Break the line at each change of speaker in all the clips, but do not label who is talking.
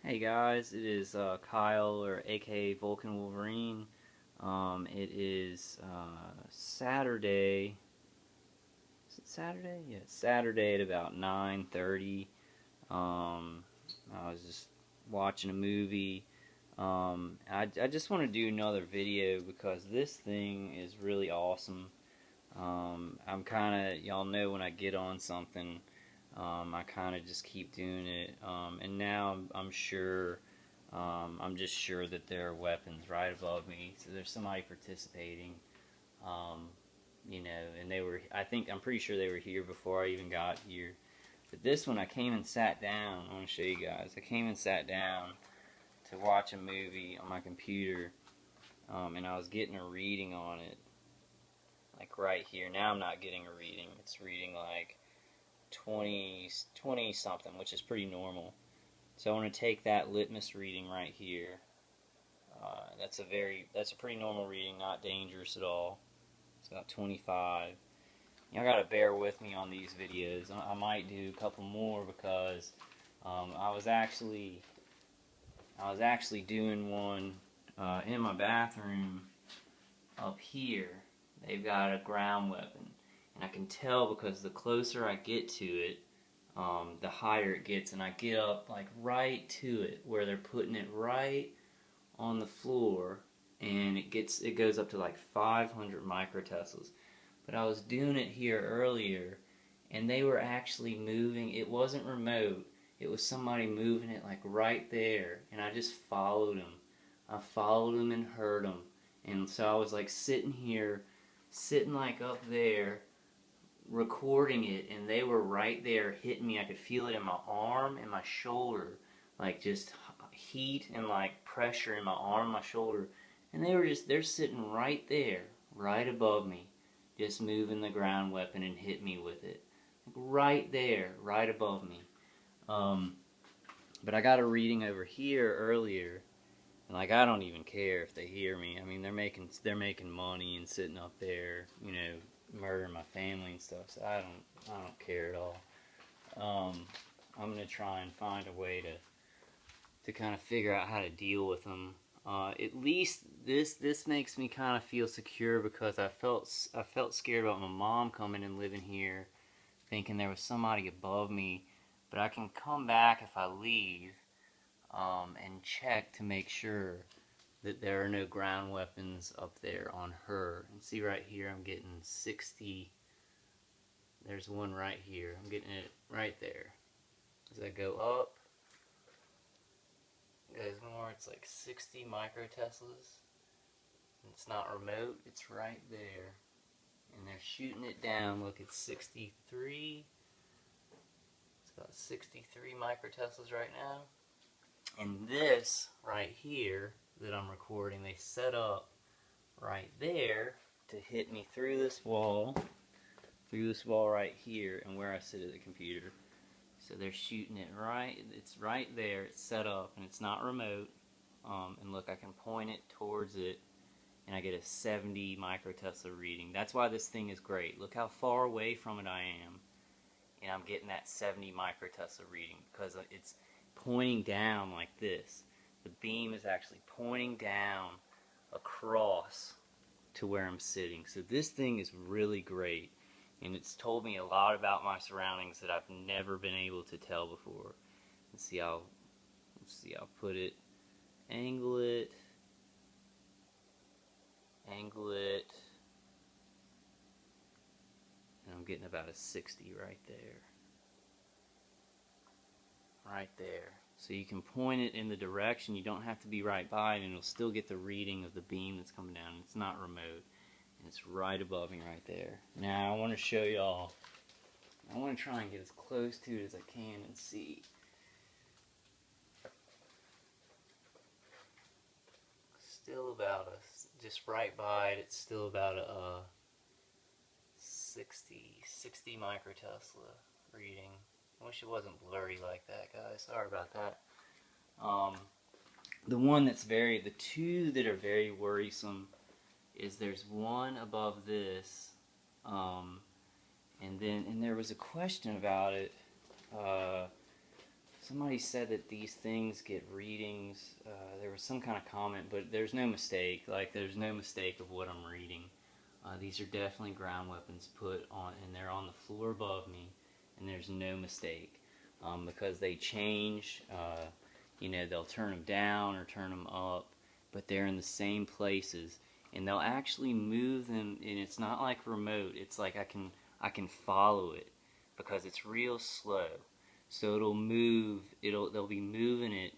Hey guys, it is Kyle, or aka Vulcan Wolverine. It is Saturday. Is it Saturday? Yeah, it's Saturday at about 9:30. I was just watching a movie. I just want to do another video because this thing is really awesome. I'm kind of, y'all know when I get on something, I kind of just keep doing it. And now I'm sure, I'm just sure that there are weapons right above me. So there's somebody participating. Um, and I'm pretty sure they were here before I even got here. But this one, I came and sat down. I want to show you guys. I came and sat down to watch a movie on my computer, and I was getting a reading on it, like right here. Now I'm not getting a reading. It's reading like 20 something, which is pretty normal. So I want to take that litmus reading right here. That's a pretty normal reading, not dangerous at all. It's about 25. Y'all gotta bear with me on these videos. I might do a couple more because I was actually doing one in my bathroom up here. They've got a ground weapon, and I can tell because the closer I get to it, the higher it gets, and I get up like right to it where they're putting it right on the floor, and it goes up to like 500 microteslas. But I was doing it here earlier, and they were actually moving. It wasn't remote. It was somebody moving it like right there, and I just followed them. I followed them and heard them, and so I was like sitting here, sitting like up there, recording it, and they were right there hitting me. I could feel it in my arm and my shoulder, like just heat and like pressure in my arm and my shoulder. And they're sitting right there, right above me, just moving the ground weapon and hit me with it. Right there, right above me. But I got a reading over here earlier, and like I don't even care if they hear me. I mean, they're making money and sitting up there, murdering my family and stuff. So I don't care at all. I'm gonna try and find a way to kind of figure out how to deal with them. At least this makes me kind of feel secure because I felt scared about my mom coming and living here, thinking there was somebody above me. But I can come back if I leave and check to make sure that there are no ground weapons up there on her. And see right here, I'm getting 60. There's one right here. I'm getting it right there. As I go up, it goes more. It's like 60 microteslas. It's not remote. It's right there. And they're shooting it down. Look, it's 63. It's about 63 microteslas right now. And this right here that I'm recording, they set up right there to hit me through this wall right here, and where I sit at the computer. So they're shooting it right, it's right there, it's set up, and it's not remote. And look, I can point it towards it, and I get a 70 microtesla reading. That's why this thing is great. Look how far away from it I am, and I'm getting that 70 microtesla reading because it's pointing down like this. The beam is actually pointing down across to where I'm sitting. So this thing is really great, and it's told me a lot about my surroundings that I've never been able to tell before. Let's see how put it, angle it, and I'm getting about a 60 right there. Right there. So you can point it in the direction. You don't have to be right by it, and it'll still get the reading of the beam that's coming down. It's not remote, and it's right above me right there. Now I want to show y'all. I want to try and get as close to it as I can and see. Still about just right by it. It's still about a 60 microtesla reading. I wish it wasn't blurry like that, guys. Sorry about that. The two that are very worrisome is there's one above this, and there was a question about it. Somebody said that these things get readings. There was some kind of comment, but there's no mistake. Like, there's no mistake of what I'm reading. These are definitely ground weapons put on, and they're on the floor above me, and there's no mistake. Because they change, you know, they'll turn them down or turn them up, but they're in the same places, and they'll actually move them, and it's not like remote. It's like I can follow it because it's real slow. So it'll move, they'll be moving it,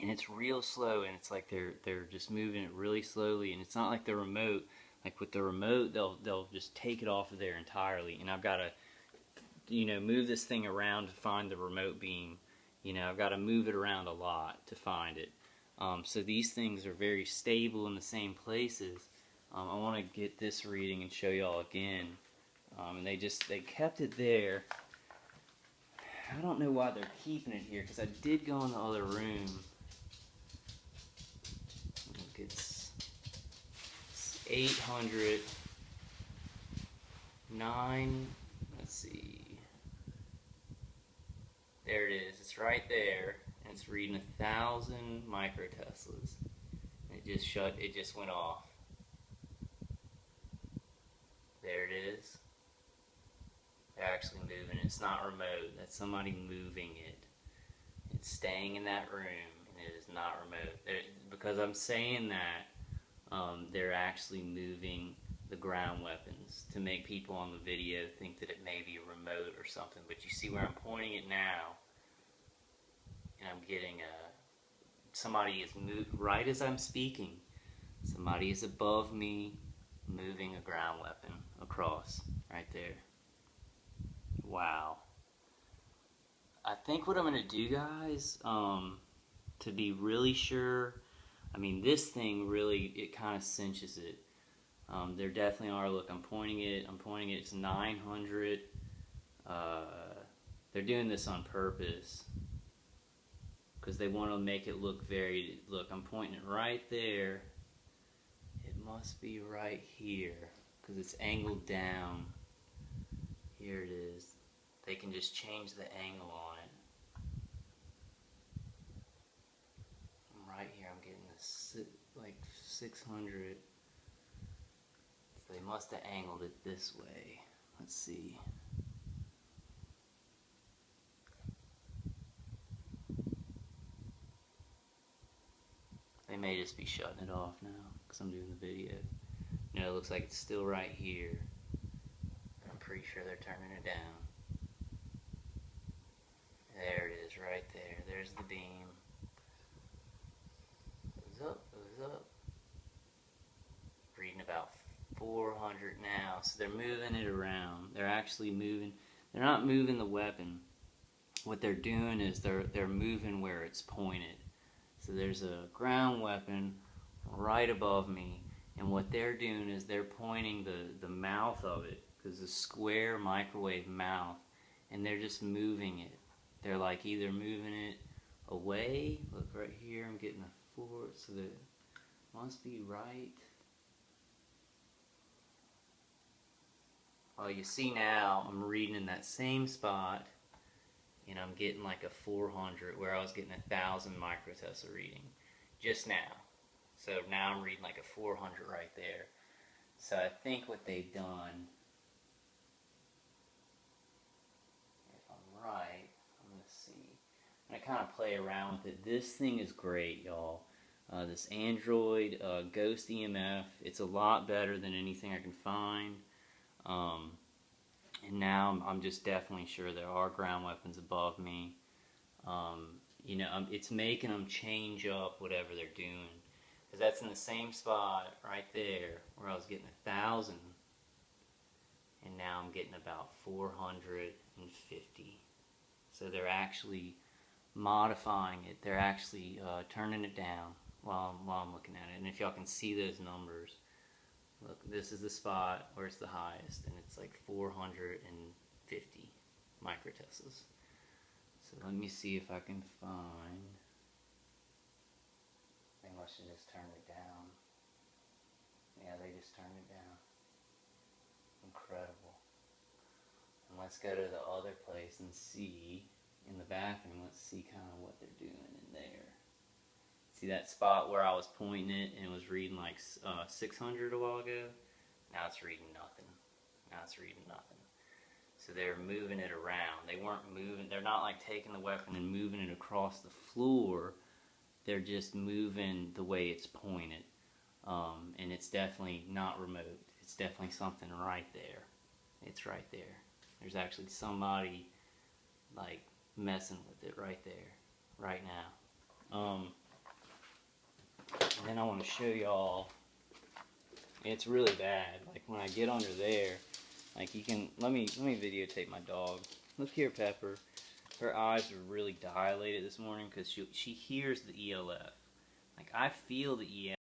and it's real slow, and it's like they're just moving it really slowly, and it's not like the remote. Like with the remote, they'll just take it off of there entirely, and I've got to, you know, move this thing around to find the remote beam. You know, I've got to move it around a lot to find it. So these things are very stable in the same places. I want to get this reading and show y'all again. And they kept it there. I don't know why they're keeping it here, because I did go in the other room. Look, it's 809. Let's see. There it is. It's right there, and it's reading 1,000 microteslas. And it just shut. It just went off. There it is. They're actually moving it. It's not remote. That's somebody moving it. It's staying in that room, and it is not remote. Because I'm saying that, they're actually moving the ground weapons to make people on the video think that it may be remote or something. But you see where I'm pointing it now, and I'm getting somebody is right as I'm speaking. Somebody is above me, moving a ground weapon across right there. Wow. I think what I'm gonna do, guys, to be really sure. I mean, this thing really, it kind of cinches it. There definitely are. Look, I'm pointing it. It's 900. They're doing this on purpose because they want to make it look very. Look, I'm pointing it right there. It must be right here because it's angled down. Here it is. They can just change the angle on it. Right here, I'm getting this like 600. So they must have angled it this way. Let's see. They may just be shutting it off now because I'm doing the video. No, it looks like it's still right here. I'm pretty sure they're turning it down. There it is, right there. There's the beam. Goes up, goes up. Reading about 400 now. So they're moving it around. They're actually moving. They're not moving the weapon. What they're doing is they're moving where it's pointed. So there's a ground weapon right above me, and what they're doing is they're pointing the mouth of it, because it's a square microwave mouth, and they're just moving it. They're like either moving it away. Look right here, I'm getting a 4, so that must be right. Well, you see now, I'm reading in that same spot, and I'm getting like a 400, where I was getting 1,000 microtesla reading just now. So now I'm reading like a 400 right there. So I think what they've done, if I'm right, I'm going to see. I'm going to kind of play around with it. This thing is great, y'all. This Android Ghost EMF, it's a lot better than anything I can find. And now I'm just definitely sure there are ground weapons above me. You know, it's making them change up whatever they're doing. Because that's in the same spot right there where I was getting 1,000. And now I'm getting about 450. So they're actually modifying it. They're actually turning it down while I'm looking at it. And if y'all can see those numbers. Look, this is the spot where it's the highest, and it's like 450 microteslas. So let me see if I can find. They must have just turned it down. Yeah, they just turned it down. Incredible. And let's go to the other place and see in the bathroom. Let's see kind of what they're doing in there. See that spot where I was pointing it and it was reading like 600 a while ago? Now it's reading nothing. Now it's reading nothing. So they're moving it around. They weren't moving, they're not like taking the weapon and moving it across the floor. They're just moving the way it's pointed. And it's definitely not remote. It's definitely something right there. It's right there. There's actually somebody like messing with it right there, right now. And then I want to show y'all. It's really bad. Like when I get under there, like you can let me videotape my dog. Look here, Pepper. Her eyes are really dilated this morning because she hears the ELF. Like I feel the ELF.